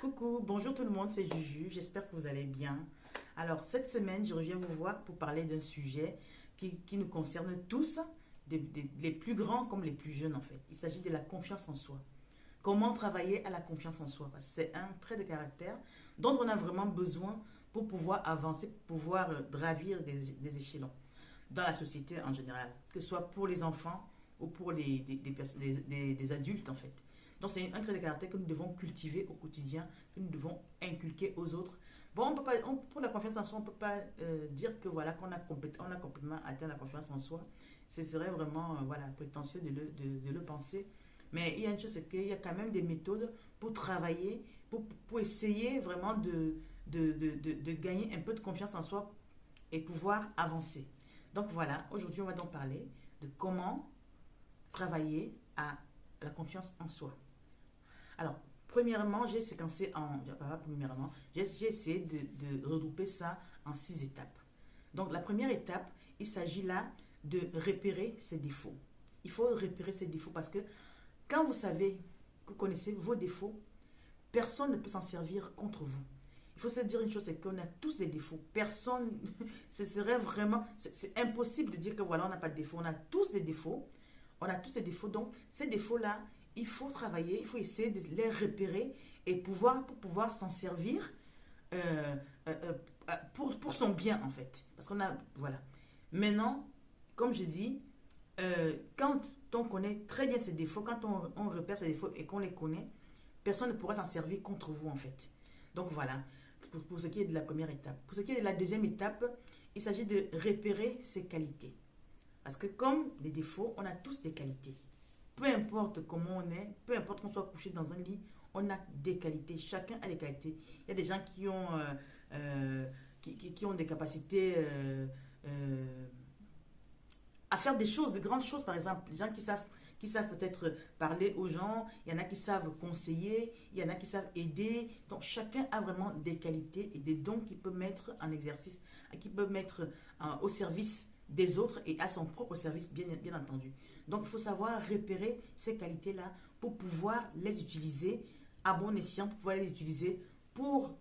Coucou, bonjour tout le monde, c'est Juju, j'espère que vous allez bien. Alors, cette semaine, je reviens vous voir pour parler d'un sujet qui nous concerne tous, les plus grands comme les plus jeunes en fait. Il s'agit de la confiance en soi. Comment travailler à la confiance en soi? Parce que c'est un trait de caractère dont on a vraiment besoin pour pouvoir avancer, pour pouvoir gravir des échelons dans la société en général, que ce soit pour les enfants ou pour des adultes en fait. Donc c'est un trait de caractère que nous devons cultiver au quotidien, que nous devons inculquer aux autres. Bon, on peut pas, pour la confiance en soi, on ne peut pas dire que voilà qu'on a, on a complètement atteint la confiance en soi. Ce serait vraiment voilà, prétentieux de le penser. Mais il y a une chose, c'est qu'il y a quand même des méthodes pour travailler, pour essayer vraiment de gagner un peu de confiance en soi et pouvoir avancer. Donc voilà, aujourd'hui on va donc parler de comment travailler à la confiance en soi. Alors, premièrement, j'ai séquencé en. Pas premièrement, j'ai essayé de regrouper ça en 6 étapes. Donc, la première étape, il s'agit là de repérer ses défauts. Il faut repérer ses défauts parce que quand vous savez, que vous connaissez vos défauts, personne ne peut s'en servir contre vous. Il faut se dire une chose, c'est qu'on a tous des défauts. Personne, ce serait vraiment, c'est impossible de dire que voilà, on n'a pas de défauts. On a tous des défauts. On a tous des défauts. Donc, ces défauts-là, il faut travailler, il faut essayer de les repérer et pour pouvoir s'en servir euh, euh, pour son bien, en fait. Parce qu'on a, voilà. Maintenant, comme je dis, quand on connaît très bien ses défauts, quand on repère ses défauts et qu'on les connaît, personne ne pourra s'en servir contre vous, en fait. Donc, voilà, pour ce qui est de la première étape. Pour ce qui est de la deuxième étape, il s'agit de repérer ses qualités. Parce que comme les défauts, on a tous des qualités. Peu importe comment on est, peu importe qu'on soit couché dans un lit, on a des qualités. Chacun a des qualités. Il y a des gens qui ont des capacités à faire des choses, de grandes choses, par exemple. Les gens qui savent peut-être parler aux gens, il y en a qui savent conseiller, il y en a qui savent aider. Donc chacun a vraiment des qualités et des dons qu'il peut mettre en exercice, qu'il peut mettre au service des autres et à son propre service, bien entendu. Donc il faut savoir repérer ces qualités-là pour pouvoir les utiliser à bon escient, pour pouvoir les utiliser pour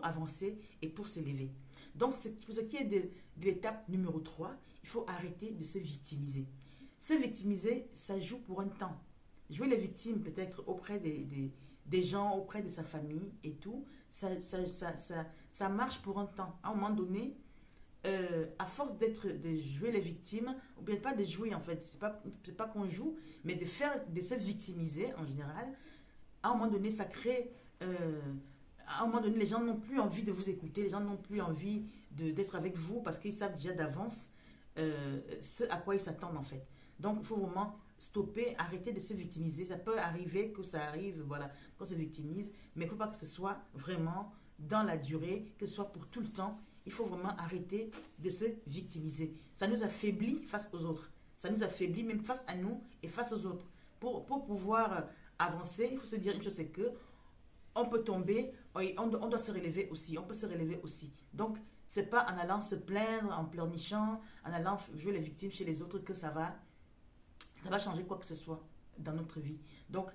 avancer et pour s'élever. Donc pour ce qui est de l'étape numéro 3, il faut arrêter de se victimiser. Se victimiser, ça joue pour un temps. Jouer les victimes peut-être auprès des gens, auprès de sa famille et tout, ça marche pour un temps. À un moment donné, à force de jouer les victimes, ou bien pas de jouer en fait, c'est pas qu'on joue, mais de se victimiser en général, à un moment donné, ça crée. À un moment donné, les gens n'ont plus envie de vous écouter, les gens n'ont plus envie d'être avec vous parce qu'ils savent déjà d'avance ce à quoi ils s'attendent en fait. Donc, il faut vraiment stopper, arrêter de se victimiser. Ça peut arriver que ça arrive, voilà, qu'on se victimise, mais il ne faut pas que ce soit vraiment dans la durée, que ce soit pour tout le temps. Il faut vraiment arrêter de se victimiser. Ça nous affaiblit face aux autres. Ça nous affaiblit même face à nous et face aux autres. Pour pouvoir avancer, il faut se dire une chose, c'est que on peut tomber, on doit se relever aussi, on peut se relever aussi. Donc, c'est pas en allant se plaindre, en pleurnichant, en allant jouer les victimes chez les autres que ça va changer quoi que ce soit dans notre vie. Donc,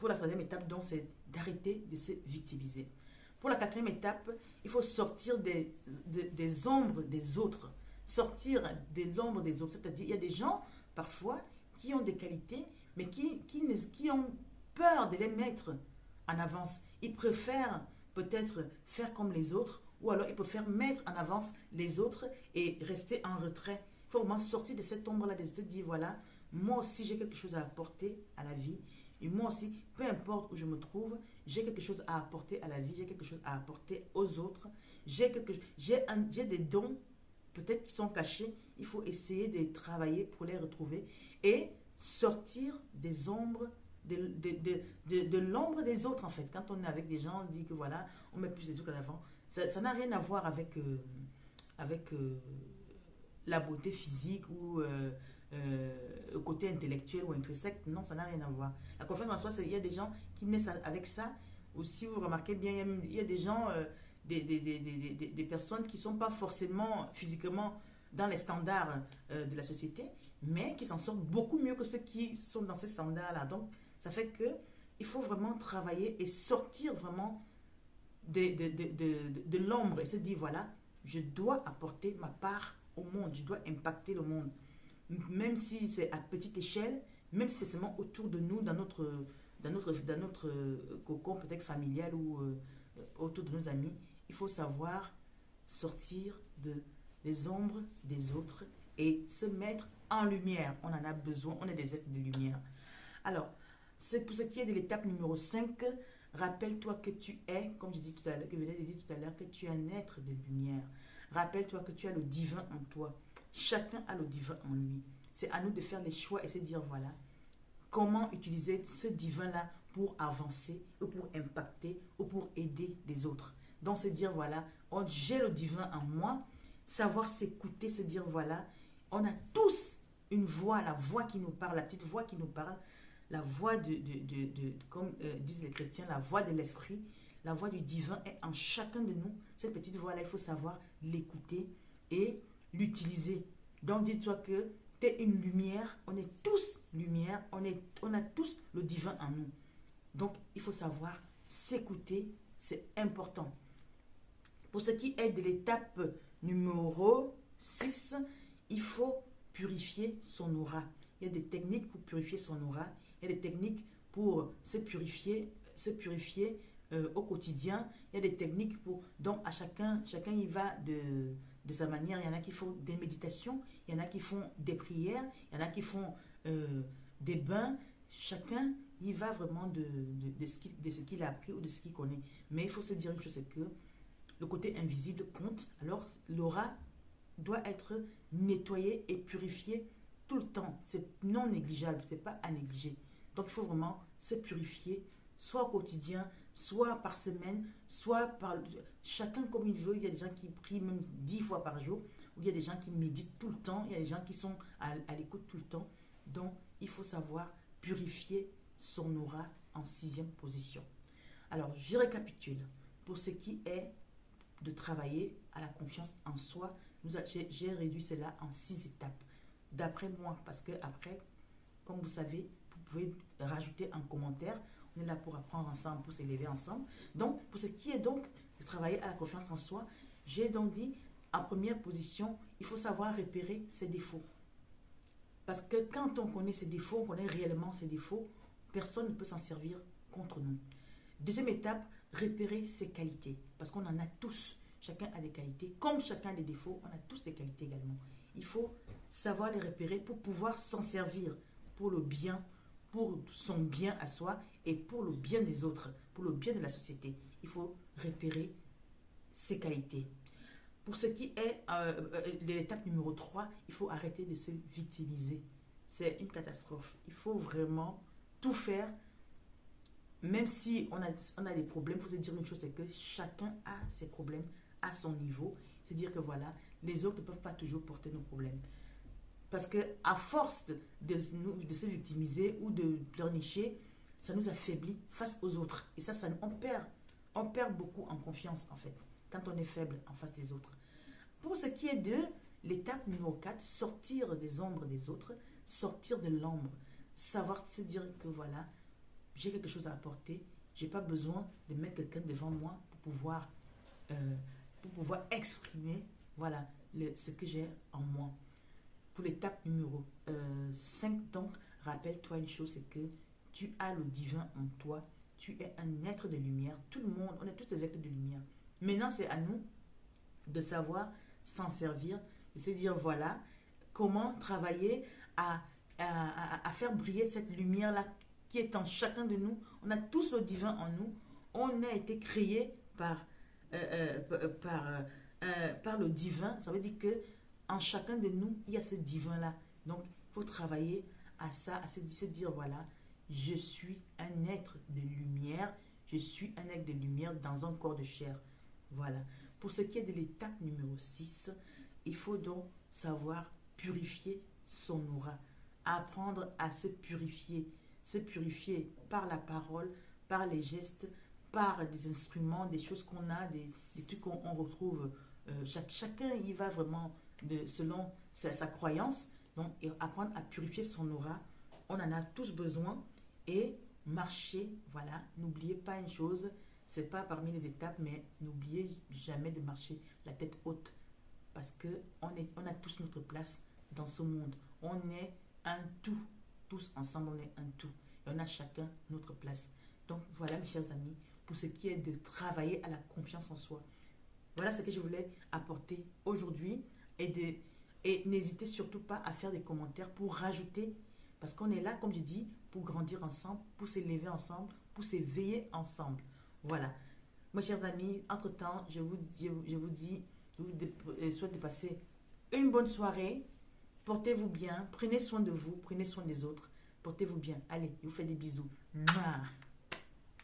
pour la troisième étape, donc, c'est d'arrêter de se victimiser. Pour la quatrième étape, il faut sortir des ombres des autres. Sortir de l'ombre des autres. C'est-à-dire, il y a des gens, parfois, qui ont des qualités, mais qui ont peur de les mettre en avance. Ils préfèrent peut-être faire comme les autres, ou alors ils préfèrent mettre en avance les autres et rester en retrait. Il faut vraiment sortir de cette ombre-là, de se dire, voilà, moi aussi j'ai quelque chose à apporter à la vie. Et moi aussi, peu importe où je me trouve, j'ai quelque chose à apporter à la vie, j'ai quelque chose à apporter aux autres. J'ai des dons, peut-être qui sont cachés. Il faut essayer de travailler pour les retrouver et sortir des ombres de l'ombre des autres en fait. Quand on est avec des gens, on dit que voilà, on met plus les autres à l'avant. Ça n'a rien à voir avec la beauté physique ou le côté intellectuel ou intrinsèque. Non, ça n'a rien à voir. La confiance en soi, il y a des gens qui naissent avec ça. Ou si vous remarquez bien, il y a des gens, des personnes qui ne sont pas forcément physiquement dans les standards de la société, mais qui s'en sortent beaucoup mieux que ceux qui sont dans ces standards-là. Donc, ça fait que il faut vraiment travailler et sortir vraiment de l'ombre et se dire, voilà, je dois apporter ma part au monde, je dois impacter le monde. Même si c'est à petite échelle, même si c'est seulement autour de nous, dans notre cocon peut-être familial ou autour de nos amis, il faut savoir sortir des ombres des autres et se mettre en lumière. On en a besoin, on est des êtres de lumière. Alors, c'est pour ce qui est de l'étape numéro 5. Rappelle-toi que tu es, comme je dis tout à l'heure, que je l'ai dit tout à l'heure, que tu es un être de lumière. Rappelle-toi que tu as le divin en toi. Chacun a le divin en lui. C'est à nous de faire les choix et se dire, voilà, comment utiliser ce divin-là pour avancer ou pour impacter ou pour aider les autres. Donc, se dire, voilà, j'ai le divin en moi, savoir s'écouter, se dire, voilà, on a tous une voix, la voix qui nous parle, la petite voix qui nous parle, la voix comme disent les chrétiens, la voix de l'esprit, la voix du divin est en chacun de nous. Cette petite voix-là, il faut savoir l'écouter et l'utiliser. Donc, dis-toi que tu es une lumière, on est tous lumière, on a tous le divin en nous. Donc, il faut savoir s'écouter, c'est important. Pour ce qui est de l'étape numéro 6, il faut purifier son aura. Il y a des techniques pour purifier son aura. Il y a des techniques pour se purifier au quotidien. Il y a des techniques pour... Donc, à chacun y va de sa manière. Il y en a qui font des méditations, il y en a qui font des prières, il y en a qui font des bains. Chacun y va vraiment de ce qu'il a appris ou de ce qu'il connaît. Mais il faut se dire une chose, c'est que le côté invisible compte. Alors, l'aura doit être nettoyée et purifiée tout le temps. C'est non négligeable, ce n'est pas à négliger. Donc, il faut vraiment se purifier, soit au quotidien, soit par semaine, soit par... Chacun comme il veut. Il y a des gens qui prient même 10 fois par jour, ou il y a des gens qui méditent tout le temps, il y a des gens qui sont à l'écoute tout le temps. Donc, il faut savoir purifier son aura en 6e position. Alors, je récapitule. Pour ce qui est de travailler à la confiance en soi, j'ai réduit cela en 6 étapes. D'après moi, parce que après, comme vous savez, vous pouvez rajouter un commentaire. On est là pour apprendre ensemble, pour s'élever ensemble. Donc, pour ce qui est donc de travailler à la confiance en soi, j'ai donc dit, en première position, il faut savoir repérer ses défauts. Parce que quand on connaît ses défauts, on connaît réellement ses défauts, personne ne peut s'en servir contre nous. Deuxième étape, repérer ses qualités. Parce qu'on en a tous. Chacun a des qualités. Comme chacun a des défauts, on a tous des qualités également. Il faut savoir les repérer pour pouvoir s'en servir pour le bien, pour son bien à soi et pour le bien des autres, pour le bien de la société. Il faut repérer ses qualités. Pour ce qui est de l'étape numéro 3, il faut arrêter de se victimiser. C'est une catastrophe. Il faut vraiment tout faire. Même si on a des problèmes, il faut se dire une chose, c'est que chacun a ses problèmes à son niveau. C'est-à-dire que voilà, les autres ne peuvent pas toujours porter nos problèmes. Parce qu'à force de se victimiser ou de pleurnicher, ça nous affaiblit face aux autres. Et ça on perd beaucoup en confiance en fait, quand on est faible en face des autres. Pour ce qui est de l'étape numéro 4, sortir des ombres des autres, sortir de l'ombre, savoir se dire que voilà, j'ai quelque chose à apporter, je n'ai pas besoin de mettre quelqu'un devant moi pour pouvoir exprimer voilà, ce que j'ai en moi. Pour l'étape numéro 5, donc, rappelle-toi une chose, c'est que tu as le divin en toi, tu es un être de lumière, tout le monde, on est tous des êtres de lumière. Maintenant, c'est à nous de savoir s'en servir, de se dire, voilà, comment travailler à faire briller cette lumière-là qui est en chacun de nous. On a tous le divin en nous. On a été créés par le divin. Ça veut dire que en chacun de nous, il y a ce divin-là. Donc, il faut travailler à ça, à se dire, voilà, je suis un être de lumière. Je suis un être de lumière dans un corps de chair. Voilà. Pour ce qui est de l'étape numéro 6, il faut donc savoir purifier son aura. Apprendre à se purifier par la parole, par les gestes, par des instruments, des choses qu'on a, des trucs qu'on retrouve. Chacun y va vraiment selon sa croyance. Donc, apprendre à purifier son aura, on en a tous besoin. Et marchez, voilà. N'oubliez pas une chose, c'est pas parmi les étapes, mais n'oubliez jamais de marcher la tête haute. Parce que on a tous notre place dans ce monde. On est un tout. Tous ensemble, on est un tout. Et on a chacun notre place. Donc voilà, mes chers amis, pour ce qui est de travailler à la confiance en soi. Voilà ce que je voulais apporter aujourd'hui. Et n'hésitez surtout pas à faire des commentaires pour rajouter. Parce qu'on est là, comme je dis, pour grandir ensemble, pour s'élever ensemble, pour s'éveiller ensemble. Voilà. Mes chers amis, entre-temps, je vous dis, souhaite de passer une bonne soirée. Portez-vous bien. Prenez soin de vous. Prenez soin des autres. Portez-vous bien. Allez, je vous fais des bisous. Mouah.